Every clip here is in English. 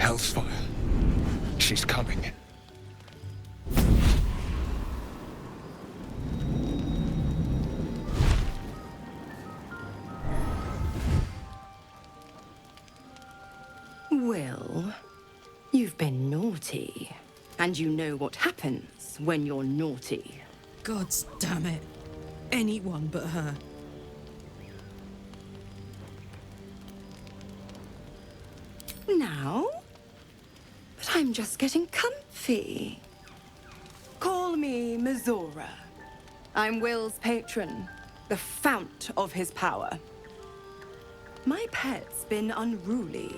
Hellsfire. She's coming. Will, you've been naughty. And you know what happens when you're naughty. God damn it. Anyone but her. Now? But I'm just getting comfy. Call me Mizora. I'm Will's patron, the fount of his power. My pet's been unruly,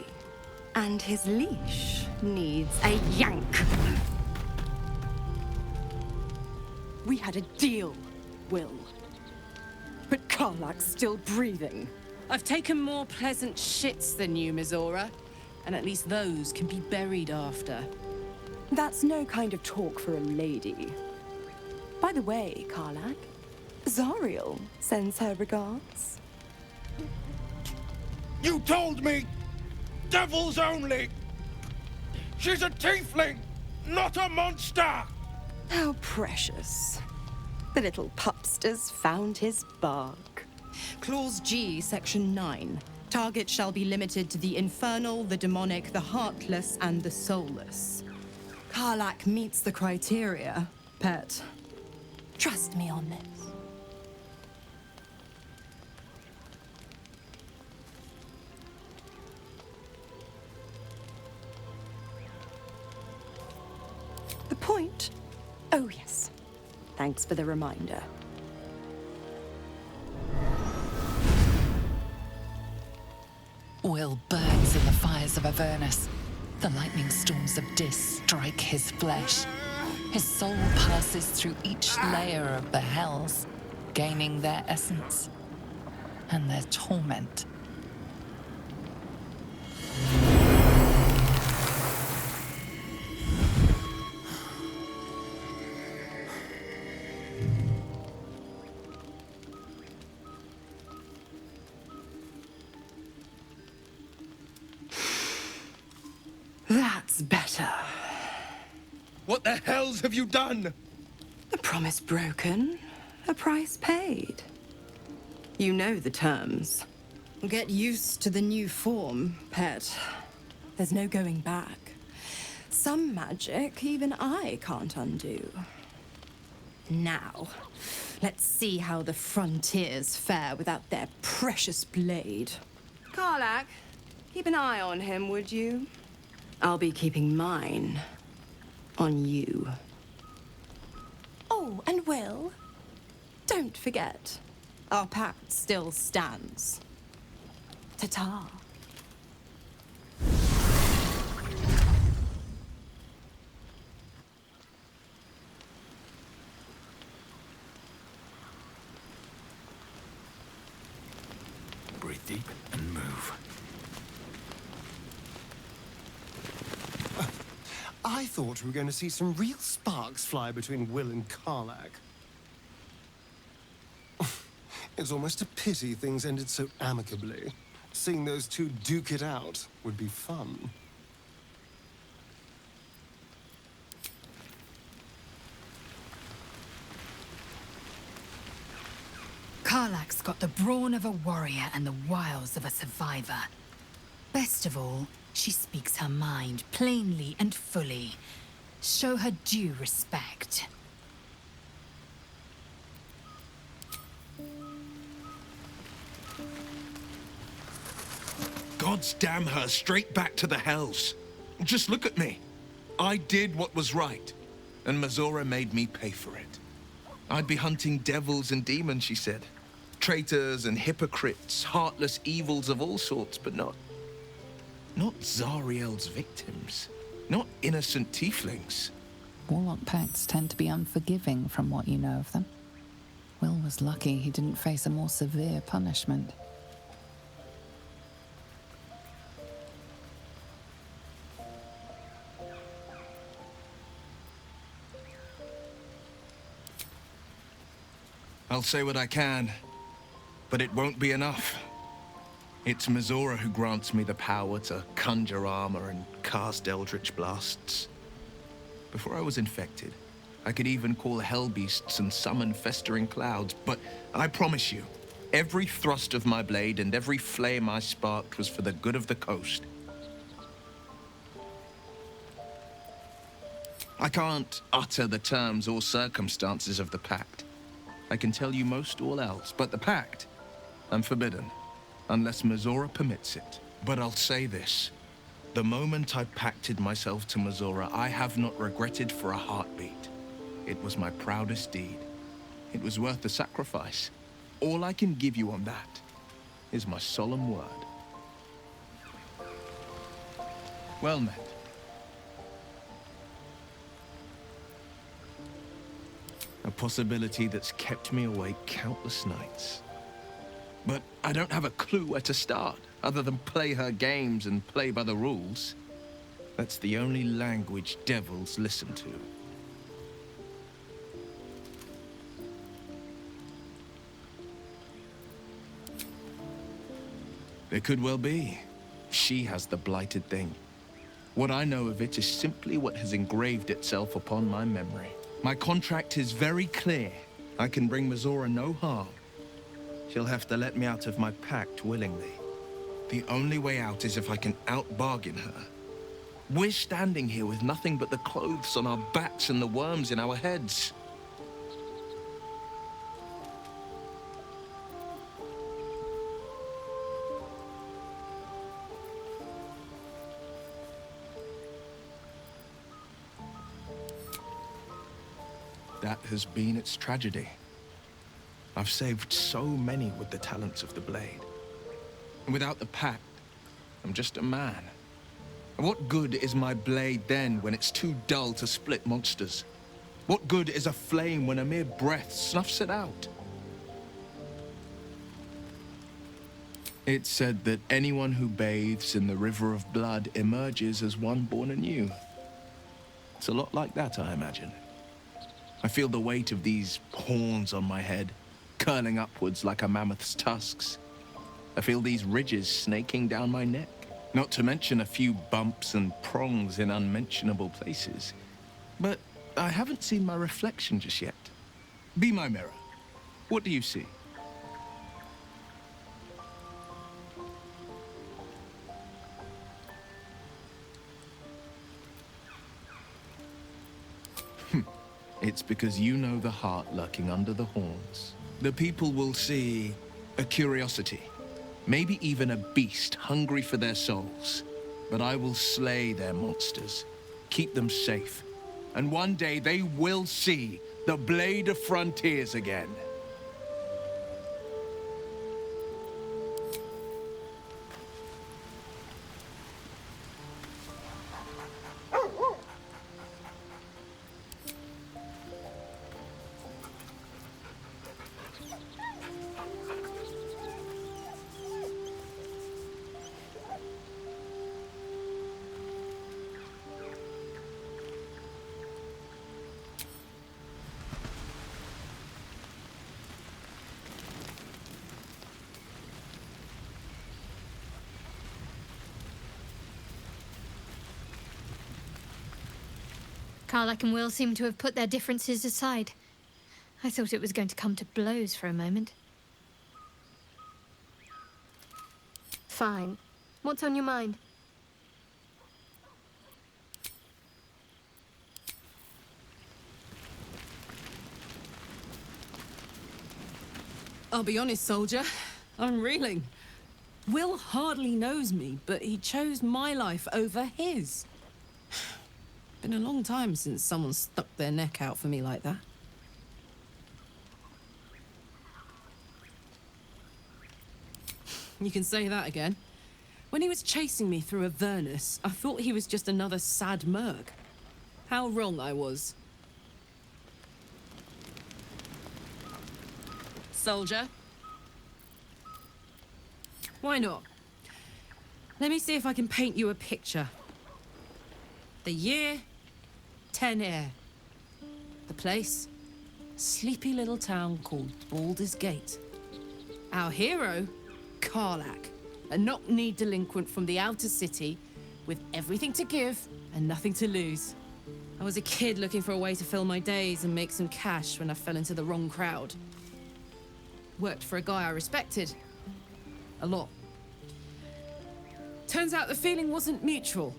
and his leash needs a yank. We had a deal, Will. But Karlach's still breathing. I've taken more pleasant shits than you, Mizora. And at least those can be buried after. That's no kind of talk for a lady. By the way, Karlach, Zariel sends her regards. You told me! Devils only! She's a tiefling, not a monster! How precious. The little pupster's found his bark. Clause G, Section 9. Target shall be limited to the infernal, the demonic, the heartless, and the soulless. Karlach meets the criteria, pet. Trust me on this. The point? Oh, yes. Thanks for the reminder. Will burns in the fires of Avernus. The lightning storms of Dis strike his flesh. His soul passes through each layer of the hells, gaining their essence and their torment. That's better. What the hells have you done? A promise broken, a price paid. You know the terms. Get used to the new form, pet. There's no going back. Some magic even I can't undo. Now, let's see how the frontiers fare without their precious blade. Karlach, keep an eye on him, would you? I'll be keeping mine on you. Oh, and Will, don't forget, our pact still stands. Ta-ta. Breathe deep and move. I thought we were going to see some real sparks fly between Will and Karlach. It's almost a pity things ended so amicably. Seeing those two duke it out would be fun. Karlach's got the brawn of a warrior and the wiles of a survivor. Best of all, she speaks her mind plainly and fully. Show her due respect. Gods damn her, straight back to the hells. Just look at me. I did what was right, and Mizora made me pay for it. I'd be hunting devils and demons, she said. Traitors and hypocrites, heartless evils of all sorts, but not Zariel's victims. Not innocent tieflings. Warlock pacts tend to be unforgiving from what you know of them. Will was lucky he didn't face a more severe punishment. I'll say what I can, but it won't be enough. It's Mizora who grants me the power to conjure armor and cast eldritch blasts. Before I was infected, I could even call hell beasts and summon festering clouds, but I promise you, every thrust of my blade and every flame I sparked was for the good of the coast. I can't utter the terms or circumstances of the pact. I can tell you most all else, but the pact, I'm forbidden, unless Mizora permits it. But I'll say this. The moment I pacted myself to Mizora, I have not regretted for a heartbeat. It was my proudest deed. It was worth the sacrifice. All I can give you on that is my solemn word. Well met. A possibility that's kept me awake countless nights. But I don't have a clue where to start, other than play her games and play by the rules. That's the only language devils listen to. It could well be. She has the blighted thing. What I know of it is simply what has engraved itself upon my memory. My contract is very clear. I can bring Mizora no harm. She'll have to let me out of my pact willingly. The only way out is if I can out-bargain her. We're standing here with nothing but the clothes on our backs and the worms in our heads. That has been its tragedy. I've saved so many with the talents of the blade. And without the pact, I'm just a man. And what good is my blade then when it's too dull to split monsters? What good is a flame when a mere breath snuffs it out? It's said that anyone who bathes in the river of blood emerges as one born anew. It's a lot like that, I imagine. I feel the weight of these horns on my head, curling upwards like a mammoth's tusks. I feel these ridges snaking down my neck, not to mention a few bumps and prongs in unmentionable places. But I haven't seen my reflection just yet. Be my mirror. What do you see? It's because you know the heart lurking under the horns. The people will see a curiosity, maybe even a beast hungry for their souls. But I will slay their monsters, keep them safe, and one day they will see the Blade of Frontiers again. Karlach and Will seem to have put their differences aside. I thought it was going to come to blows for a moment. Fine. What's on your mind? I'll be honest, soldier. I'm reeling. Will hardly knows me, but he chose my life over his. Been a long time since someone stuck their neck out for me like that. You can say that again. When he was chasing me through Avernus, I thought he was just another sad merc. How wrong I was. Soldier? Why not? Let me see if I can paint you a picture. The year, 10 air. The place, sleepy little town called Baldurs Gate. Our hero, Karlach, a knock-kneed delinquent from the outer city with everything to give and nothing to lose. I was a kid looking for a way to fill my days and make some cash when I fell into the wrong crowd. Worked for a guy I respected. A lot. Turns out the feeling wasn't mutual.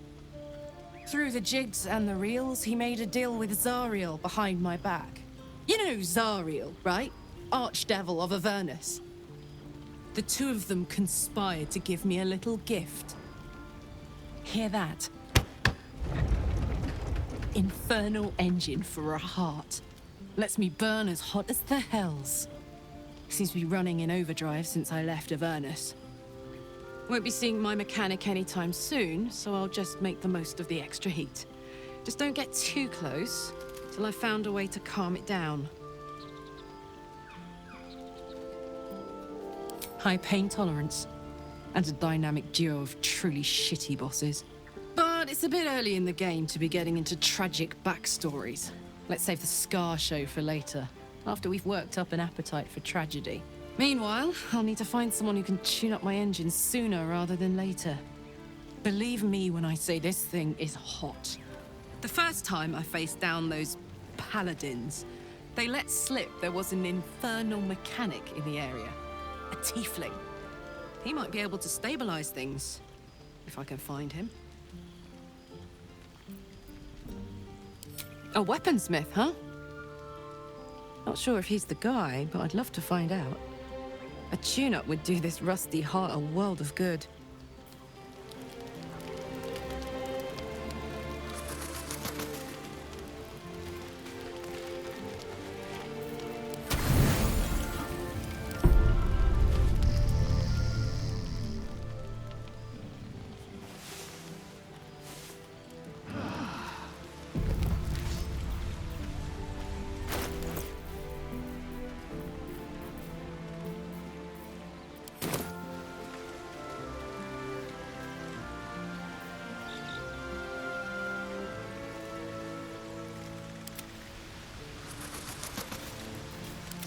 Through the jigs and the reels, he made a deal with Zariel behind my back. You know Zariel, right? Archdevil of Avernus. The two of them conspired to give me a little gift. Hear that? Infernal engine for a heart. Lets me burn as hot as the hells. Seems to be running in overdrive since I left Avernus. Won't be seeing my mechanic anytime soon, so I'll just make the most of the extra heat. Just don't get too close till I've found a way to calm it down. High pain tolerance, and a dynamic duo of truly shitty bosses. But it's a bit early in the game to be getting into tragic backstories. Let's save the Scar show for later, after we've worked up an appetite for tragedy. Meanwhile, I'll need to find someone who can tune up my engine sooner rather than later. Believe me when I say this thing is hot. The first time I faced down those paladins, they let slip there was an infernal mechanic in the area. A tiefling. He might be able to stabilize things, if I can find him. A weaponsmith, huh? Not sure if he's the guy, but I'd love to find out. A tune-up would do this rusty heart a world of good.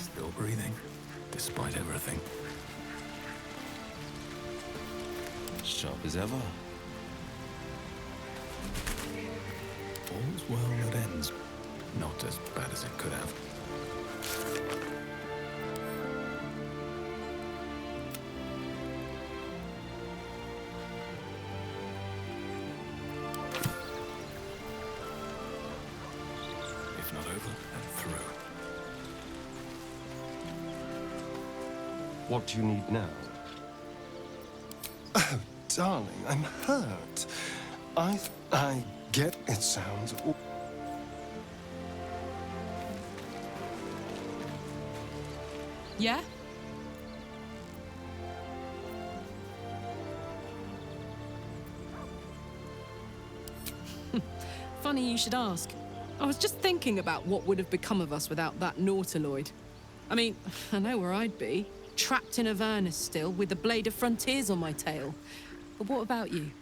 Still breathing, despite everything. Sharp as ever. All's well that ends. Not as bad as it could have. If not over, then through. What do you need now? Oh, darling, I'm hurt. I get it sounds... Yeah? Funny you should ask. I was just thinking about what would have become of us without that Nautiloid. I mean, I know where I'd be. Trapped in Avernus still, with the Blade of Frontiers on my tail. But what about you?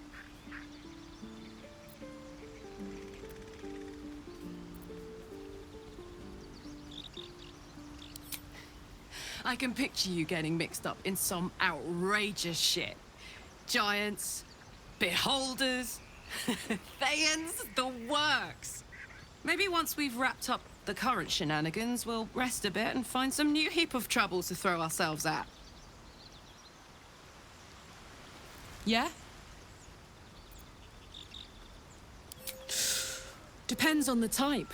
I can picture you getting mixed up in some outrageous shit. Giants, beholders, Thayans, the works. Maybe once we've wrapped up the current shenanigans, we'll rest a bit and find some new heap of troubles to throw ourselves at. Yeah? Depends on the type.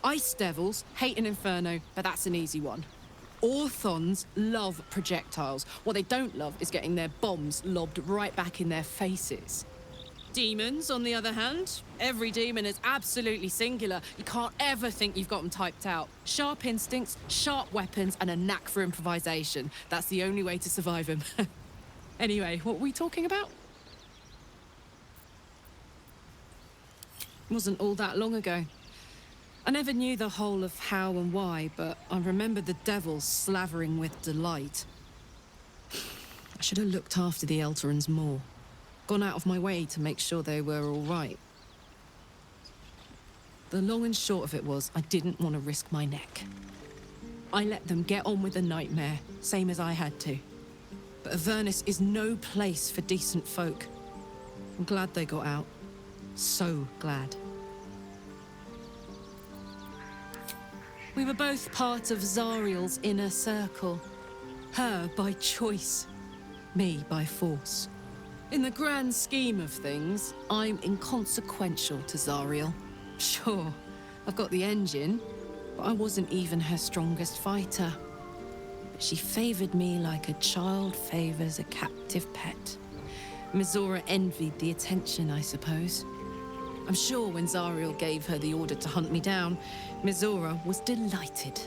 Ice devils hate an inferno, but that's an easy one. Orthons love projectiles. What they don't love is getting their bombs lobbed right back in their faces. Demons, on the other hand, every demon is absolutely singular. You can't ever think you've got them typed out. Sharp instincts, sharp weapons, and a knack for improvisation. That's the only way to survive them. Anyway, what were we talking about? It wasn't all that long ago. I never knew the whole of how and why, but I remember the devils slavering with delight. I should have looked after the Elterans more. Gone out of my way to make sure they were all right. The long and short of it was, I didn't want to risk my neck. I let them get on with the nightmare, same as I had to. But Avernus is no place for decent folk. I'm glad they got out. So glad. We were both part of Zariel's inner circle. Her by choice, me by force. In the grand scheme of things, I'm inconsequential to Zariel. Sure, I've got the engine, but I wasn't even her strongest fighter. But she favored me like a child favors a captive pet. Mizora envied the attention, I suppose. I'm sure when Zariel gave her the order to hunt me down, Mizora was delighted.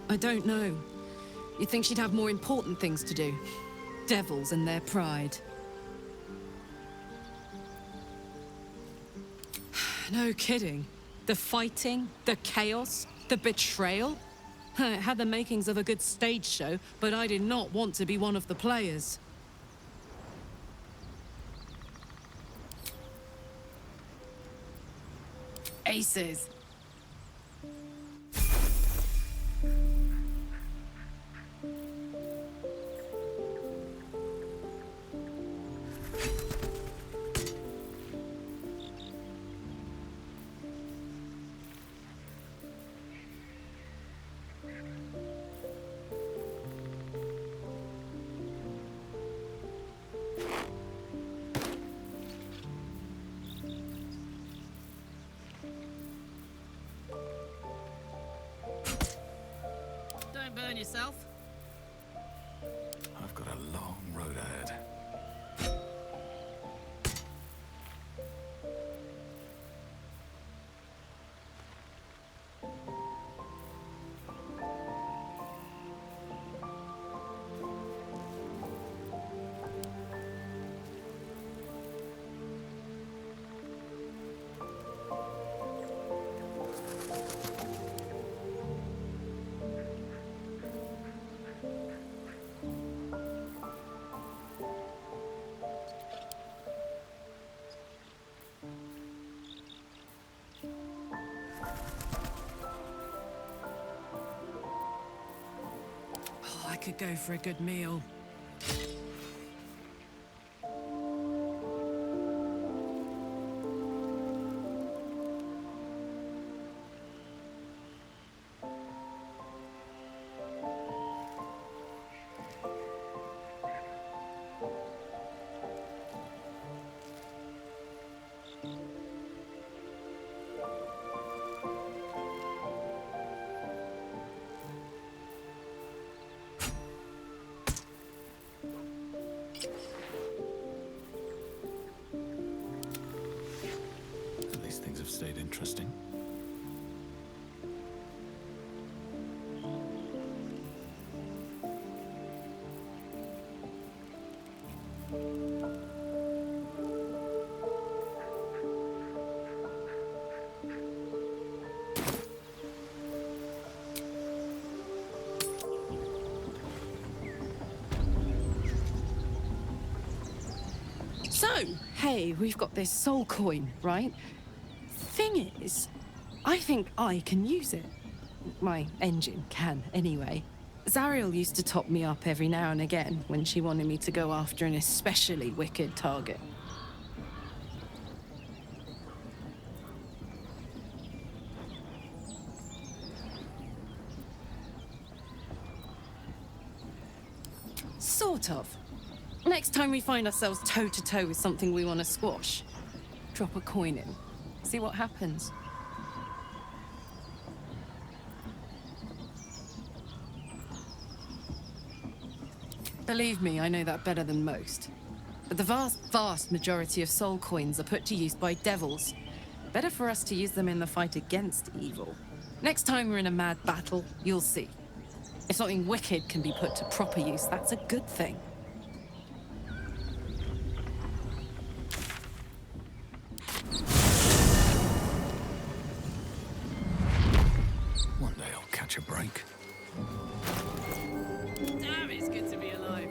I don't know. You'd think she'd have more important things to do. Devils and their pride. No kidding. The fighting, the chaos, the betrayal. It had the makings of a good stage show, but I did not want to be one of the players. Aces. Don't burn yourself. I've got a long road ahead. I could go for a good meal. At least things have stayed interesting. So, hey, we've got this soul coin, right? Thing is, I think I can use it. My engine can, anyway. Zariel used to top me up every now and again when she wanted me to go after an especially wicked target. Sort of. Next time we find ourselves toe-to-toe with something we want to squash, drop a coin in. See what happens. Believe me, I know that better than most. But the vast majority of soul coins are put to use by devils. Better for us to use them in the fight against evil. Next time we're in a mad battle, you'll see. If something wicked can be put to proper use, that's a good thing. One day I'll catch a break. Damn, it's good to be alive.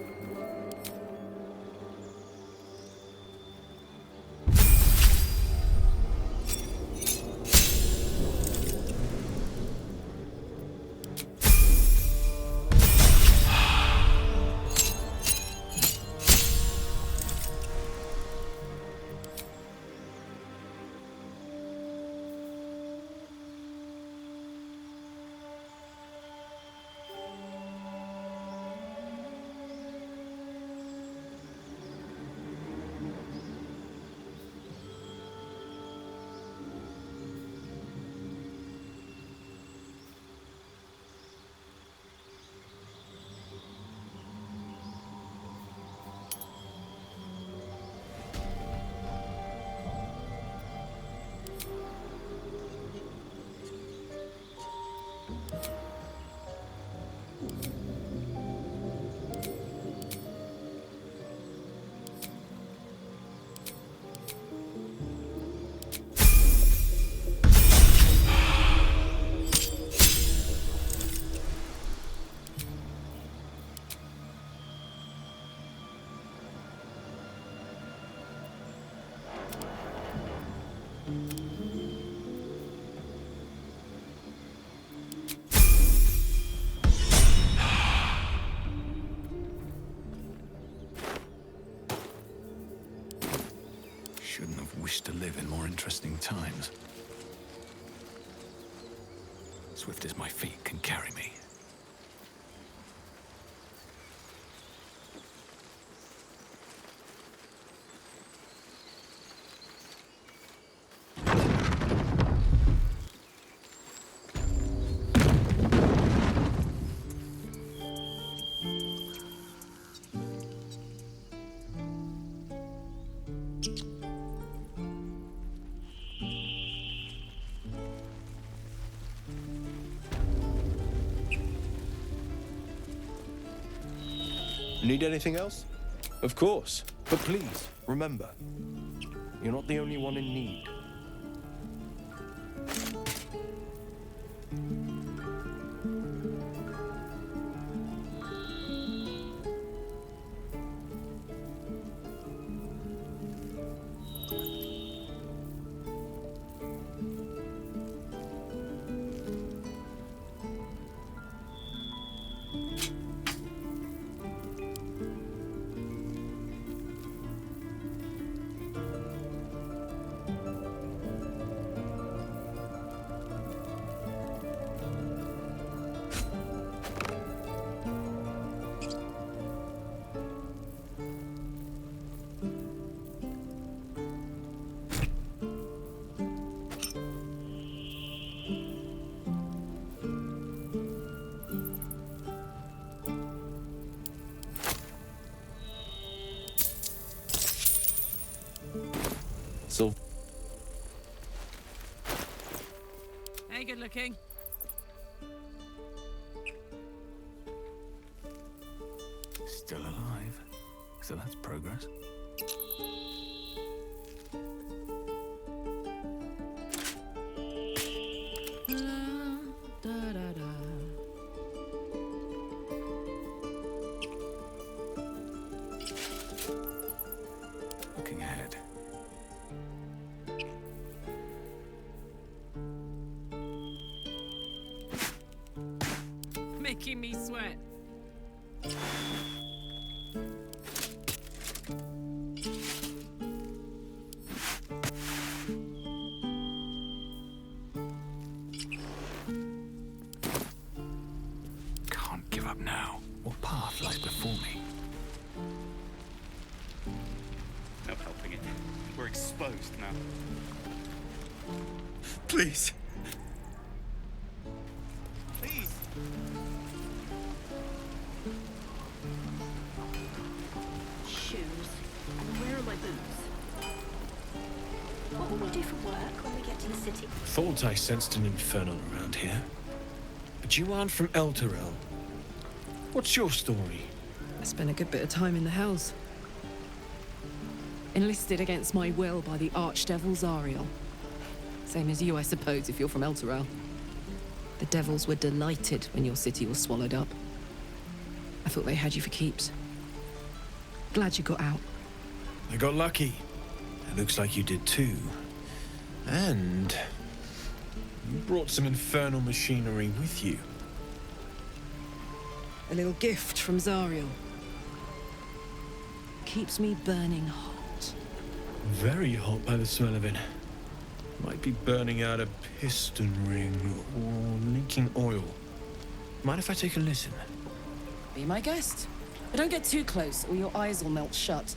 Shouldn't have wished to live in more interesting times. Swift as my feet can carry me. Need anything else? Of course. But please, remember, you're not the only one in need. So, Hey, good looking. Still alive. So that's progress. Looking ahead. Making me sweat. Can't give up now. What path lies before me? No helping it. We're exposed now. please. Please! Shoes. And where are my boots? What will we do for work when we get to the city? Thought I sensed an infernal around here. But you aren't from Elturel. What's your story? I spent a good bit of time in the Hells. Enlisted against my will by the Archdevil Zariel. Same as you, I suppose, if you're from Elturel. The devils were delighted when your city was swallowed up. I thought they had you for keeps. Glad you got out. I got lucky. It looks like you did too. And you brought some infernal machinery with you. A little gift from Zariel. Keeps me burning hot. Very hot by the smell of it. Might be burning out a piston ring or leaking oil. Mind if I take a listen? Be my guest. But don't get too close or your eyes will melt shut.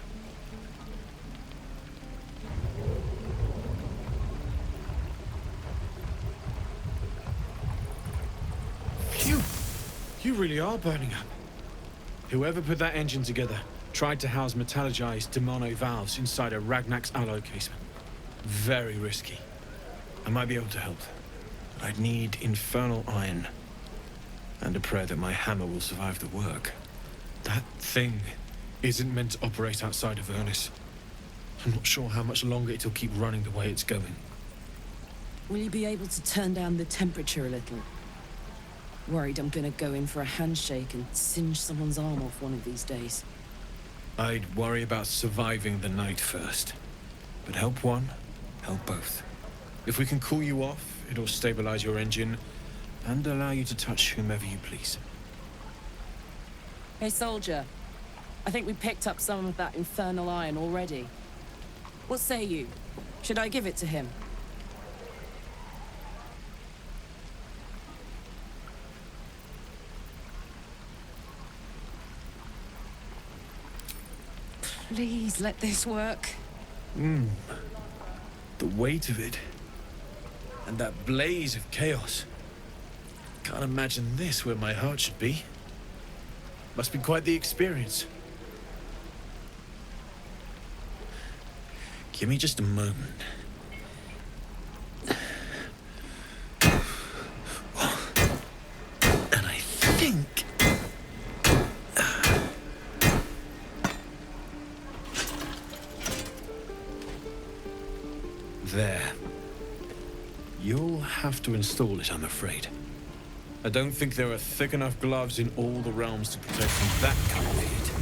Phew! You really are burning up. Whoever put that engine together tried to house metallogized Demono valves inside a Ragnak's alloy casement. Very risky. I might be able to help, but I'd need infernal iron. And a prayer that my hammer will survive the work. That thing isn't meant to operate outside of Avernus. I'm not sure how much longer it'll keep running the way it's going. Will you be able to turn down the temperature a little? Worried I'm gonna go in for a handshake and singe someone's arm off one of these days. I'd worry about surviving the night first. But help one, help both. If we can cool you off, it'll stabilize your engine and allow you to touch whomever you please. Hey, soldier. I think we picked up some of that infernal iron already. What say you? Should I give it to him? Please let this work. The weight of it. And that blaze of chaos. Can't imagine this where my heart should be. Must be quite the experience. Give me just a moment. And I think... There. You'll have to install it, I'm afraid. I don't think there are thick enough gloves in all the realms to protect from that kind of heat.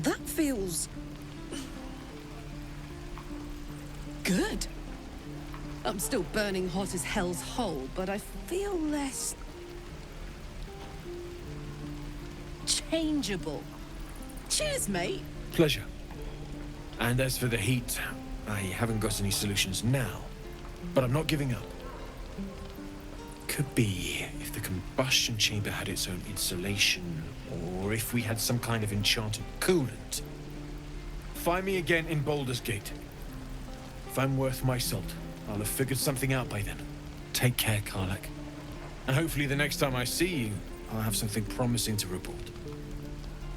That feels... good. I'm still burning hot as hell's hole, but I feel less... changeable. Cheers, mate. Pleasure. And as for the heat, I haven't got any solutions now, but I'm not giving up. Could be if the combustion chamber had its own insulation, or if we had some kind of enchanted coolant. Find me again in Baldurs Gate. If I'm worth my salt, I'll have figured something out by then. Take care, Karlach. And hopefully the next time I see you, I'll have something promising to report.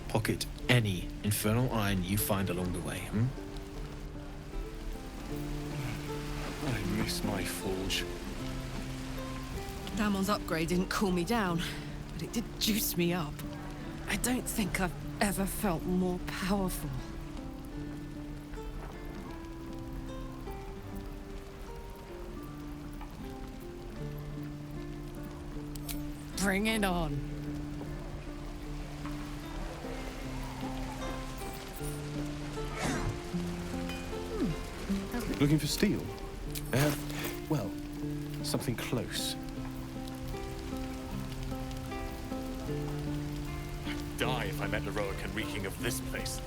Pocket any infernal iron you find along the way, I miss my forge. Damon's upgrade didn't cool me down, but it did juice me up. I don't think I've ever felt more powerful. Bring it on. Looking for steel? Well, something close. I'd die if I met heroic and reeking of this place.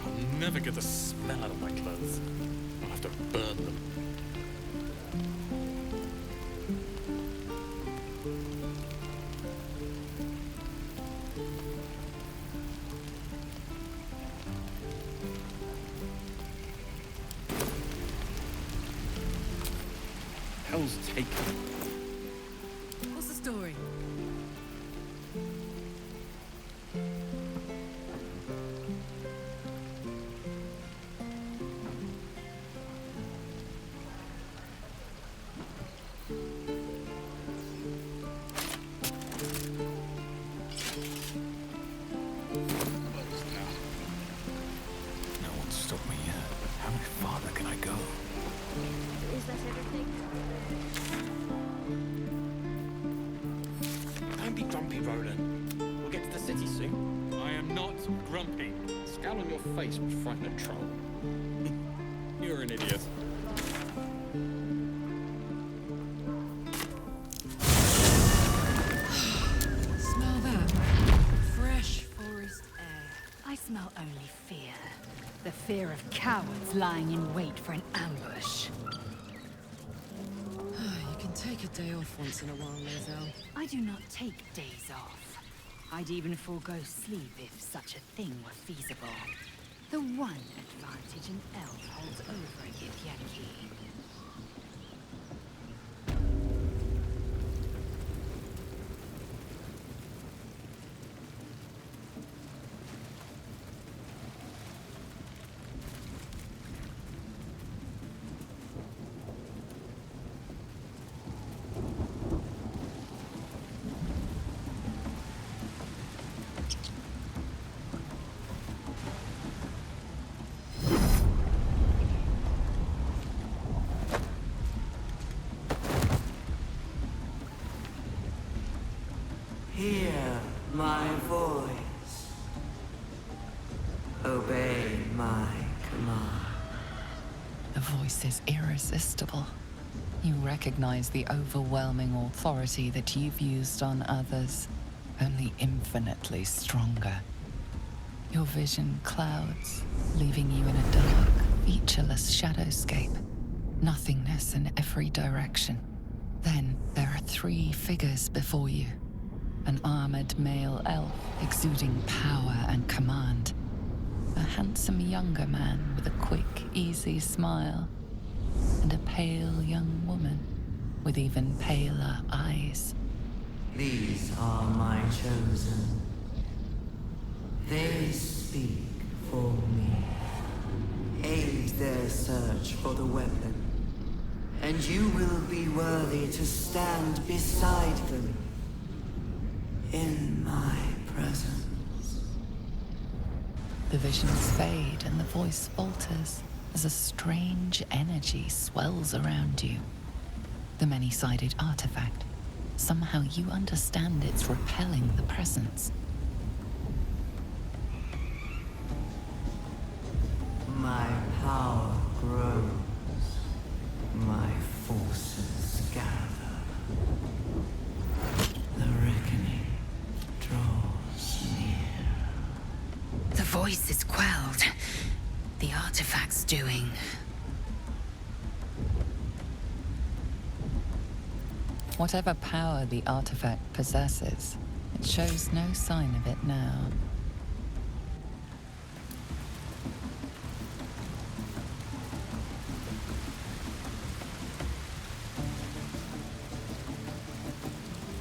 I'll never get the smell out of my clothes. I'll have to burn them. Hell's taken. What's the story? No one's stopped me yet. How much farther can I go? Is that everything? Don't be grumpy, Roland. We'll get to the city soon. I am not grumpy. Scowl on your face would frighten a troll. You're an idiot. Smell that? Fresh forest air. I smell only fear. The fear of cowards lying in wait for an ambush. You can take a day off once in a while, Lizelle. I do not take days off. I'd even forego sleep if such a thing were feasible. The one advantage an elf holds over a Githyanki. Hear my voice. Obey my command. The voice is irresistible. You recognize the overwhelming authority that you've used on others. only infinitely stronger. Your vision clouds, leaving you in a dark, featureless shadowscape. Nothingness in every direction. Then there are 3 figures before you. An armored male elf exuding power and command. A handsome younger man with a quick, easy smile. And a pale young woman with even paler eyes. These are my chosen. They speak for me. Aid their search for the weapon, and you will be worthy to stand beside them in my presence. The visions fade and the voice falters as a strange energy swells around you. The many-sided artifact. Somehow you understand it's repelling the presence. My power grows. My forces gather. The reckoning draws near. The voice is quelled. The artifact's doing. Whatever power the artifact possesses, it shows no sign of it now.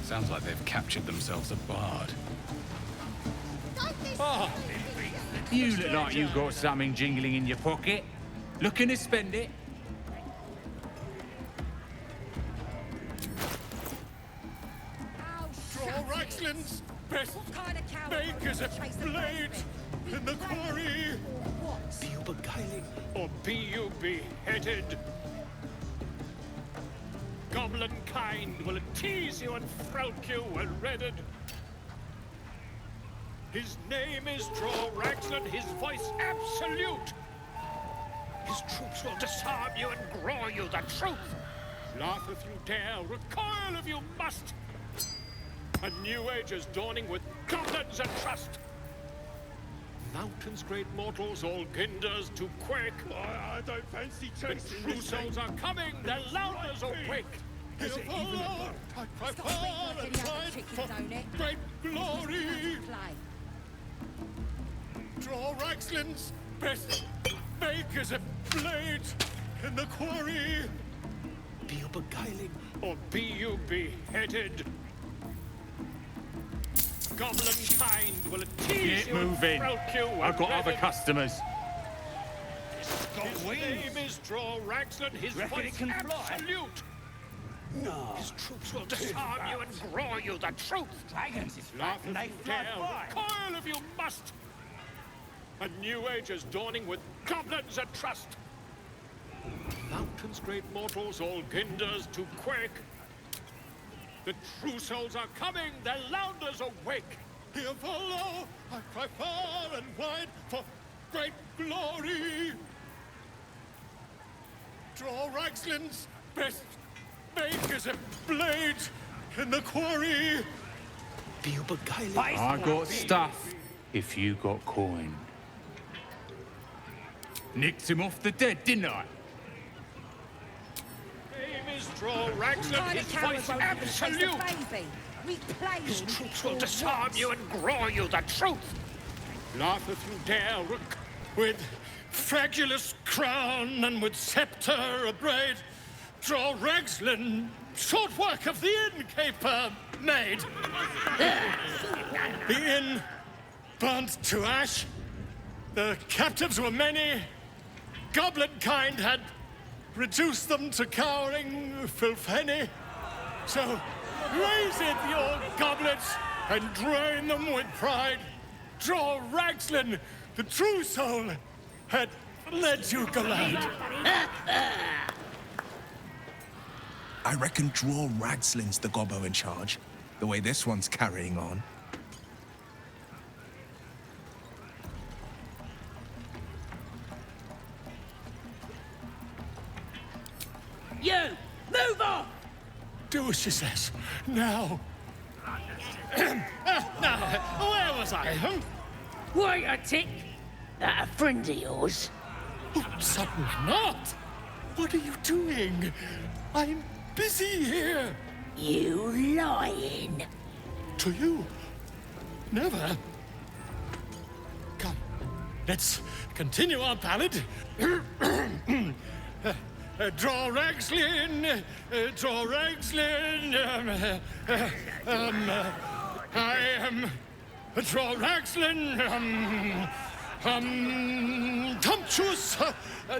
Sounds like they've captured themselves a bard. Oh, you look like you got something jingling in your pocket. Looking to spend it? Draw Raxlin's best makers of blades in the quarry. Be you beguiling, or be you beheaded? Goblin kind will tease you and throat you when redded. His name is Draw Raxlin, his voice absolute. His troops will disarm you and grow you the truth. Laugh if you dare, recoil if you must. A new age is dawning with goblins and trust. Mountains, great mortals, all ginders to quake. I don't fancy chasing. The true souls are coming, their loudness awake. Here follow, I cry far and wide for great glory. Draw Raxlin's best makers of blades in the quarry. Be you beguiling, or be you beheaded? Goblin kind will tease Get you moving. and throat you. I've got other redded. customers. His name is Draw Raxlin, his Reckon voice it can fly? absolute. No. His troops will disarm you and grow you the truth. Dragons is Laugh flat and if they you fly dare, by. recoil if you must. A new age is dawning with goblins and trust. Mountains, great mortals, all ginders to quake. The true souls are coming, their louders awake. Here follow, I cry far and wide for great glory. Draw Raxlin's best makers of blades in the quarry. Be you beguiling? I got stuff if you got coin. Nicked him off the dead, didn't I? Name is Draw Raxlin, his voice absolute. His troops will disarm you and grow you the truth. Laugh if you dare, with fragulous crown and with scepter abraid. Draw Raxlin, short work of the innkeeper made. The inn burnt to ash. The captives were many. Goblin kind had reduced them to cowering filthenny. So raise it, your goblets, and drain them with pride. Draw Raxlin, the true soul, had led you galad. I reckon Draw Ragslin's the gobbo in charge, the way this one's carrying on. You! Move on! Do as she says. Now. Now, where was I? Wait a tick. That a friend of yours? Oh, certainly not. What are you doing? I'm busy here. You lying. To you? Never. Come, let's continue our ballad. Draw Ragslin, draw Ragslin. I am draw Ragslin. Tumptuous,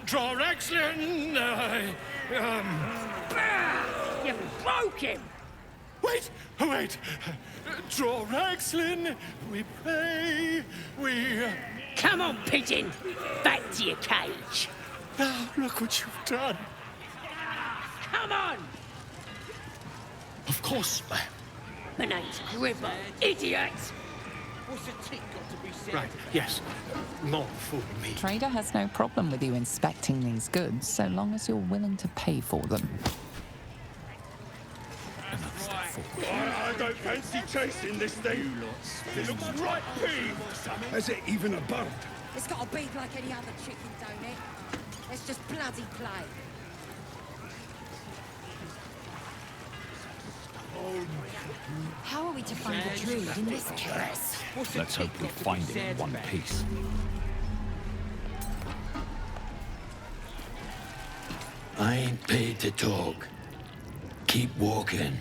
draw Ragslin. You broke him. Wait, wait. Draw Ragslin. We play. We. Come on, pigeon. Back to your cage. Now look what you've done. Come on. Of course, ma'am. My name's Grimmer, idiot. What's a tick got to be said? Right, yes. Not fooling me. Trader has no problem with you inspecting these goods, so long as you're willing to pay for them. I don't fancy chasing this thing. It looks right big. Has it even a bump? It's got a beak like any other chicken, don't it? Let's just bloody play. How are we to find a druid in this case? Let's hope we find it in one piece. I ain't paid to talk. Keep walking.